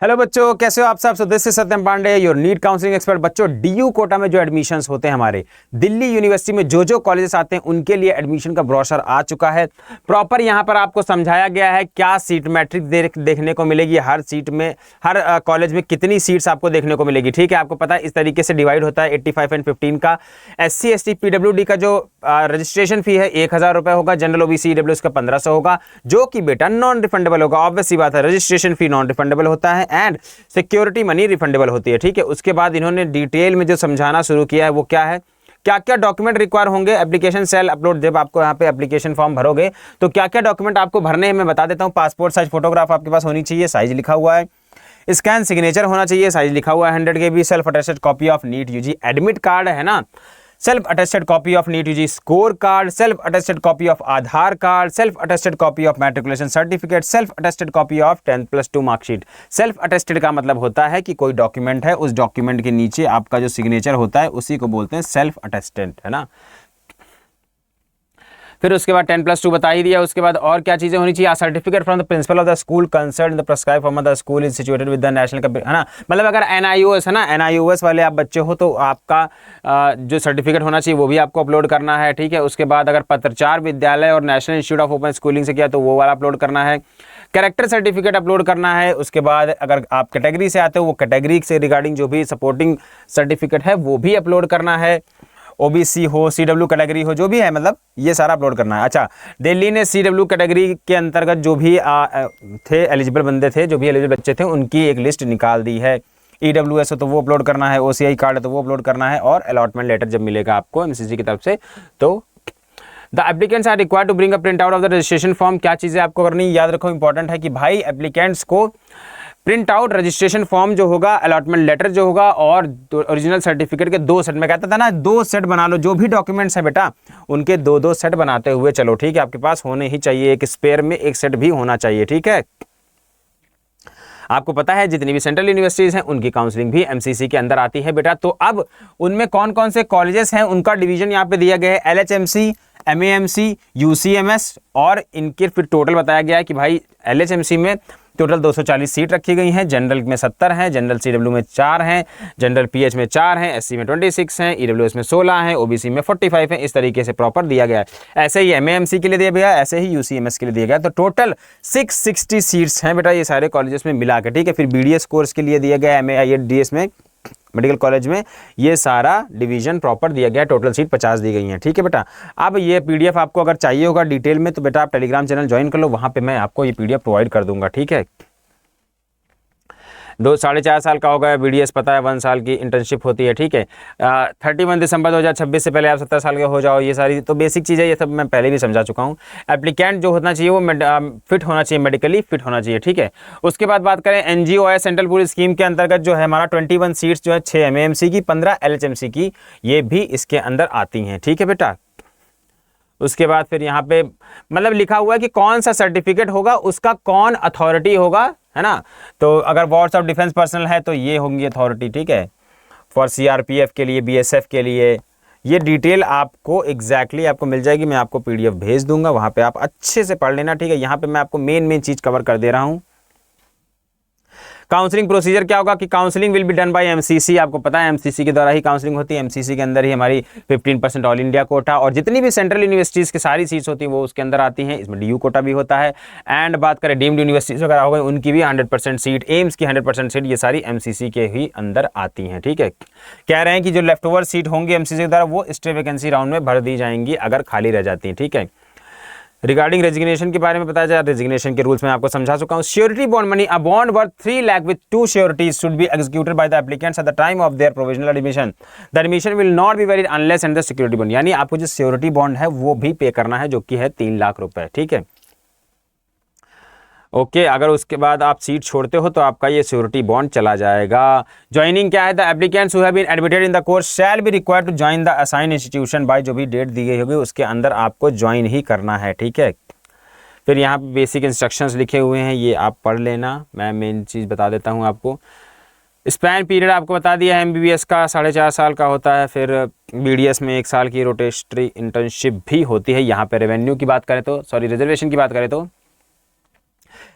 Hello बच्चों, कैसे हो आप सब। So this is Satyam Pandey, your NEET counselling expert. बच्चों, डीयू कोटा में जो एडमिशंस होते हैं हमारे दिल्ली यूनिवर्सिटी में, जो कॉलेजेस आते हैं उनके लिए एडमिशन का ब्रोशर आ चुका है। प्रॉपर यहां पर आपको समझाया गया है क्या सीट मैट्रिक देखने को मिलेगी, हर सीट में, हर कॉलेज में कितनी सीट्स आपको देखने को मिलेगी। ठीक है, आपको पता है इस तरीके से डिवाइड होता है 85 एंड 15 का। SC ST PWD का जो रजिस्ट्रेशन फी है 1000 रुपए होगा, जनरल OBC EWS का 1500 होगा, जो कि बेटा नॉन रिफंडेबल होगा। ऑब्वियस सी बात है, रजिस्ट्रेशन फी नॉन रिफंडेबल होता है एंड सिक्योरिटी मनी रिफंडेबल होती है। ठीक है, उसके बाद इन्होंने डिटेल में जो समझाना शुरू किया है वो क्या है, क्या क्या डॉक्यूमेंट रिक्वायर होंगे एप्लीकेशन सेल अपलोड। जब आपको यहाँ पे एप्लीकेशन फॉर्म भरोगे तो क्या क्या डॉक्यूमेंट आपको भरने हैं मैं बता देता हूँ। पासपोर्ट साइज फोटोग्राफ आपके पास होनी चाहिए, साइज लिखा हुआ है। स्कैन सिग्नेचर होना चाहिए, साइज लिखा हुआ है 100 KB। Self attested copy of NEET UG admit card है ना, self attested copy of NEET UG score card, self attested copy of Aadhaar card, self attested copy of matriculation certificate, self attested copy of 10+2 marksheet. Self attested का मतलब होता है कि कोई document है, उस डॉक्यूमेंट के नीचे आपका जो सिग्नेचर होता है उसी को बोलते हैं सेल्फ अटेस्टेड, है ना। फिर उसके बाद 10+2 बता ही दिया। उसके बाद और क्या चीजें होनी चाहिए, certificate from the principle of the school concern the prescribe form of the school is situated with the national, है ना। मतलब अगर NIOS है ना, NIOS वाले आप बच्चे हो तो आपका जो सर्टिफिकेट होना चाहिए वो भी आपको अपलोड करना है। ठीक है, उसके बाद अगर पत्राचार विद्यालय और national institute of open schooling से किया तो वो वाला अपलोड करना है। कैरेक्टर सर्टिफिकेट अपलोड करना है। उसके बाद अगर आप कैटेगरी से आते हो वो कैटेगरी से रिगार्डिंग जो भी सपोर्टिंग सर्टिफिकेट है वो भी अपलोड करना है। OBC हो, CW कैटेगरी हो, जो भी है, मतलब ये सारा अपलोड करना है। अच्छा, दिल्ली ने CW कैटेगरी के अंतर्गत जो भी थे एलिजिबल बंदे थे, जो भी एलिजिबल बच्चे थे, उनकी एक लिस्ट निकाल दी है। EWS हो तो वो अपलोड करना है, OCI कार्ड है तो वो अपलोड करना है, और अलॉटमेंट लेटर जब मिलेगा आपको MCC की तरफ से तो the applicants are required to bring a print out of the registration form. क्या चीज़ें आपको करनी, याद रखो, इंपॉर्टेंट है कि भाई एप्लीकेंट्स को प्रिंट आउट रजिस्ट्रेशन फॉर्म जो होगा, अलॉटमेंट लेटर जो होगा, और ओरिजिनल सर्टिफिकेट के 2 सेट में कहता था ना, 2 सेट बना लो। जो भी डॉक्यूमेंट्स है बेटा उनके 2-2 सेट बनाते हुए चलो। ठीक है, आपके पास होने ही चाहिए, एक स्पेयर में एक सेट भी होना चाहिए। ठीक है, आपको पता है जितनी भी सेंट्रल यूनिवर्सिटीज हैं उनकी काउंसलिंग भी MCC के अंदर आती है बेटा। तो अब उनमें कौन कौन से कॉलेजेस हैं उनका डिवीजन यहाँ पे दिया गया है, LHMC, MAMC, UCMS, और इनके फिर टोटल बताया गया है कि भाई LHMC में टोटल 240 सीट रखी गई हैं, जनरल में 70 हैं, जनरल CW में 4 हैं, जनरल PH में 4 हैं, SC में 26 हैं, EWS में 16 हैं, OBC में 45 हैं। इस तरीके से प्रॉपर दिया गया है। ऐसे ही MAMC के लिए दिया गया, ऐसे ही UCMS के लिए दिया गया। तो टोटल 660 सीट्स हैं बेटा ये सारे कॉलेजेस में मिला के। ठीक है, फिर BDS कोर्स के लिए दिया गया, MAIDS में, मेडिकल कॉलेज में, ये सारा डिवीजन प्रॉपर दिया गया। टोटल सीट 50 दी गई हैं। ठीक है बेटा, अब ये PDF आपको अगर चाहिए होगा डिटेल में तो बेटा आप टेलीग्राम चैनल ज्वाइन कर लो, वहां पे मैं आपको ये PDF प्रोवाइड कर दूंगा। ठीक है, 4.5 साल का होगा BDS, पता है 1 साल की इंटर्नशिप होती है। ठीक है, 31 दिसंबर 2026 से पहले आप 70 साल के हो जाओ। ये सारी तो बेसिक चीज़ें, ये सब मैं पहले भी समझा चुका हूँ। एप्लीकेंट जो होना चाहिए वो फिट होना चाहिए, मेडिकली फिट होना चाहिए। ठीक है, उसके बाद बात करें NGOI सेंट्रल पूरी स्कीम के अंतर्गत जो है हमारा 21 सीट्स जो है, 6 MAMC की, 15 LHMC की, ये भी इसके अंदर आती हैं। ठीक है बेटा, उसके बाद फिर यहाँ पे मतलब लिखा हुआ है कि कौन सा सर्टिफिकेट होगा उसका कौन अथॉरिटी होगा, है ना। तो अगर वार्ड्स ऑफ डिफेंस पर्सनल है तो ये होंगी अथॉरिटी। ठीक है, फॉर CRPF के लिए, BSF के लिए, ये डिटेल आपको एग्जैक्टली आपको मिल जाएगी। मैं आपको PDF भेज दूंगा, वहां पे आप अच्छे से पढ़ लेना। ठीक है, यहाँ पे मैं आपको मेन चीज कवर कर दे रहा हूँ। काउंसलिंग प्रोसीजर क्या होगा कि counselling will be done by MCC। आपको पता है MCC के द्वारा ही काउंसलिंग होती है। MCC के अंदर ही हमारी 15% ऑल इंडिया कोटा, और जितनी भी सेंट्रल यूनिवर्सिटीज़ की सारी सीट्स होती हैं वो उसके अंदर आती हैं। इसमें DU कोटा भी होता है। एंड बात करें डीम्ड यूनिवर्सिटीज़ वगैरह हो गई, उनकी भी 100% सीट, एम्स की 100% सीट, ये सारी MCC के ही अंदर आती हैं। ठीक है, कह रहे हैं कि जो लेफ्ट ओवर सीट होंगी MCC के द्वारा वो स्टे वैकेंसी राउंड में भर दी जाएंगी अगर खाली रह जाती हैं। ठीक है, रिगार्डिंग रेजिग्नेशन के बारे में बताया जाए, रेजिग्नेशन के रूल्स में आपको समझा चुका हूं। Surety bond money, a bond worth 3 lakh with 2 sureties should be executed by the applicants at the time of their provisional admission. The admission will not be valid unless and the security bond, यानी आपको जो surety bond है वो भी पे करना है, जो कि है 3 लाख रुपए। ठीक है, ओके, अगर उसके बाद आप सीट छोड़ते हो तो आपका ये श्योरिटी बॉन्ड चला जाएगा। ज्वाइनिंग क्या है, the applicants who have been admitted in the course shall be required to join the assign institution by, जो भी डेट दी गई होगी उसके अंदर आपको ज्वाइन ही करना है। ठीक है, फिर यहाँ पे बेसिक इंस्ट्रक्शंस लिखे हुए हैं, ये आप पढ़ लेना। मैं मेन चीज़ बता देता हूँ आपको। स्पैन पीरियड आपको बता दिया है, MBBS का 4.5 साल का होता है। फिर BDS में 1 साल की रोटेशनरी इंटर्नशिप भी होती है। यहाँ पे रेवेन्यू की बात करें तो, सॉरी रिजर्वेशन की बात करें तो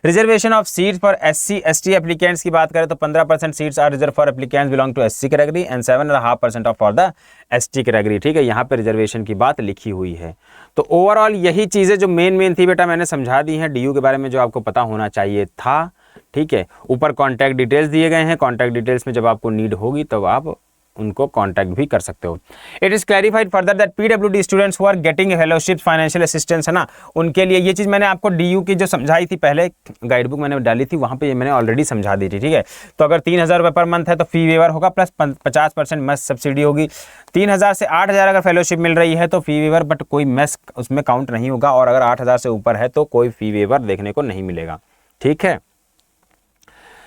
reservation of seats for SC ST applicants की बात करें तो 15% seats are reserve for applicants belong to SC category and 7.5% of for the ST category. ठीक है, यहाँ पे रिजर्वेशन की बात लिखी हुई है। तो ओवरऑल यही चीज़ें जो मेन थी बेटा मैंने समझा दी हैं DU के बारे में, जो आपको पता होना चाहिए था। ठीक है, ऊपर कॉन्टैक्ट डिटेल्स दिए गए हैं, कॉन्टैक्ट डिटेल्स में जब आपको नीड होगी तब आप उनको कांटेक्ट भी कर सकते हो। It is clarified further that PWD students who are getting fellowship financial assistance है ना, उनके लिए ये चीज़ मैंने आपको DU की जो समझाई थी पहले, गाइड बुक मैंने डाली थी वहाँ पे ये मैंने ऑलरेडी समझा दी थी। ठीक है, तो अगर 3,000 रुपये पर मंथ है तो फी वेवर होगा प्लस 50% मेस सब्सिडी होगी। 3,000 से 8,000 अगर फेलोशिप मिल रही है तो फी वेवर, बट कोई मेस उसमें काउंट नहीं होगा, और अगर 8,000 से ऊपर है तो कोई फी वेवर देखने को नहीं मिलेगा। ठीक है,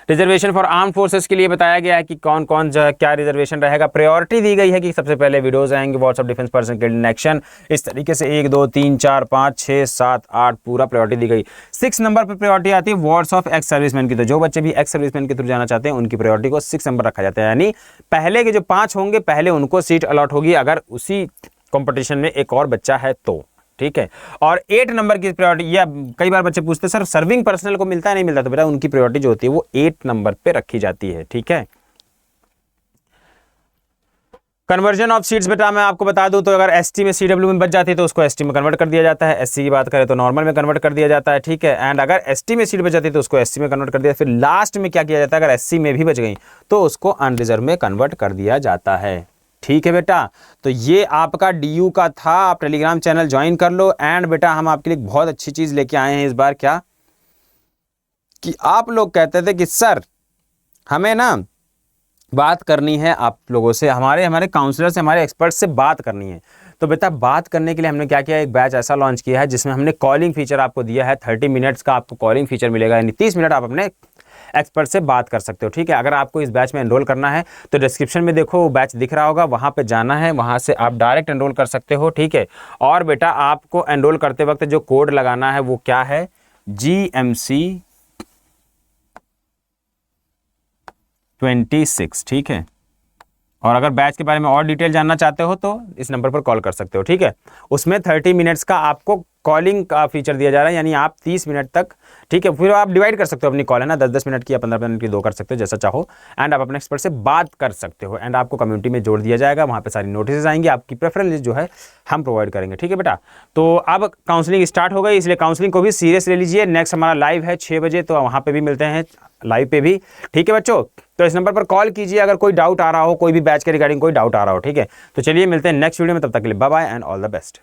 रिजर्वेशन फॉर आर्म फोर्सेस के लिए बताया गया है कि कौन कौन क्या रिजर्वेशन रहेगा। प्रायोरिटी दी गई है कि सबसे पहले विडोज आएंगे, wards of defence person killed in action, इस तरीके से 1 2 3 4 5 6 7 8 पूरा प्रायोरिटी दी गई। 6 नंबर पर प्रायोरिटी आती है वार्ड्स ऑफ एक्स सर्विसमैन की। तो जो बच्चे भी एक्स सर्विसमैन के थ्रू जाना चाहते हैं उनकी प्रायोरिटी को 6 नंबर रखा जाता है, यानी पहले के जो 5 होंगे पहले उनको सीट अलॉट होगी अगर उसी कॉम्पिटिशन में एक और बच्चा है तो। ठीक है, और 8 नंबर की प्रायोरिटी, या कई बार बच्चे पूछते हैं सर सर्विंग पर्सनल को मिलता है नहीं मिलता, तो बेटा उनकी प्रायोरिटी जो होती है वो 8 नंबर पे रखी जाती है। ठीक है, कन्वर्जन ऑफ सीट्स बेटा मैं आपको बता दूं तो अगर ST में CW में बच जाती है तो उसको ST में कन्वर्ट कर दिया जाता है, SC की बात करें तो नॉर्मल में कन्वर्ट कर दिया जाता है। ठीक है, एंड अगर ST में सीट बच जाती है तो उसको SC में कन्वर्ट कर दिया, फिर लास्ट में क्या किया जाता है, अगर SC में भी बच गई तो उसको अनरिजर्व में कन्वर्ट कर दिया जाता है। ठीक है बेटा, तो ये आपका DU का था। आप टेलीग्राम चैनल ज्वाइन कर लो। एंड बेटा हम आपके लिए बहुत अच्छी चीज लेके आए हैं इस बार, क्या कि आप लोग कहते थे कि सर हमें ना बात करनी है आप लोगों से, हमारे काउंसलर से, हमारे एक्सपर्ट से बात करनी है। तो बेटा बात करने के लिए हमने क्या किया, एक बैच ऐसा लॉन्च किया है जिसमें हमने कॉलिंग फीचर आपको दिया है। 30 मिनट्स का आपको कॉलिंग फीचर मिलेगा, यानी 30 मिनट आप अपने एक्सपर्ट से बात कर सकते हो। ठीक है, अगर आपको इस बैच में एनरोल करना है तो डिस्क्रिप्शन में देखो वो बैच दिख रहा होगा, वहां पे जाना है, वहां से आप डायरेक्ट एनरोल कर सकते हो। ठीक है, और बेटा आपको एनरोल करते वक्त जो कोड लगाना है वो क्या है, GMC 26। ठीक है, और अगर बैच के बारे में और डिटेल जानना चाहते हो तो इस नंबर पर कॉल कर सकते हो। ठीक है, उसमें 30 मिनट्स का आपको कॉलिंग का फीचर दिया जा रहा है, यानी आप 30 मिनट तक, ठीक है, फिर आप डिवाइड कर सकते हो अपनी कॉल, है ना, 10-10 मिनट की या 15 मिनट की 2 कर सकते हो जैसा चाहो। एंड आप अपने एक्सपर्ट से बात कर सकते हो, एंड आपको कम्युनिटी में जोड़ दिया जाएगा, वहाँ पे सारी नोटिस आएंगी, आपकी प्रेफरेंस लिस्ट जो है हम प्रोवाइड करेंगे। ठीक है बेटा, तो अब काउंसलिंग स्टार्ट हो गई, इसलिए काउंसलिंग को भी सीरियस ले लीजिए। नेक्स्ट हमारा लाइव है 6 बजे, तो वहाँ पे भी मिलते हैं लाइव पे भी। ठीक है बच्चों, तो इस नंबर पर कॉल कीजिए अगर कोई डाउट आ रहा हो, कोई भी बैच के रिगार्डिंग कोई डाउट आ रहा हो। ठीक है, तो चलिए मिलते हैं नेक्स्ट वीडियो में, तब तक के लिए bye bye and all the best.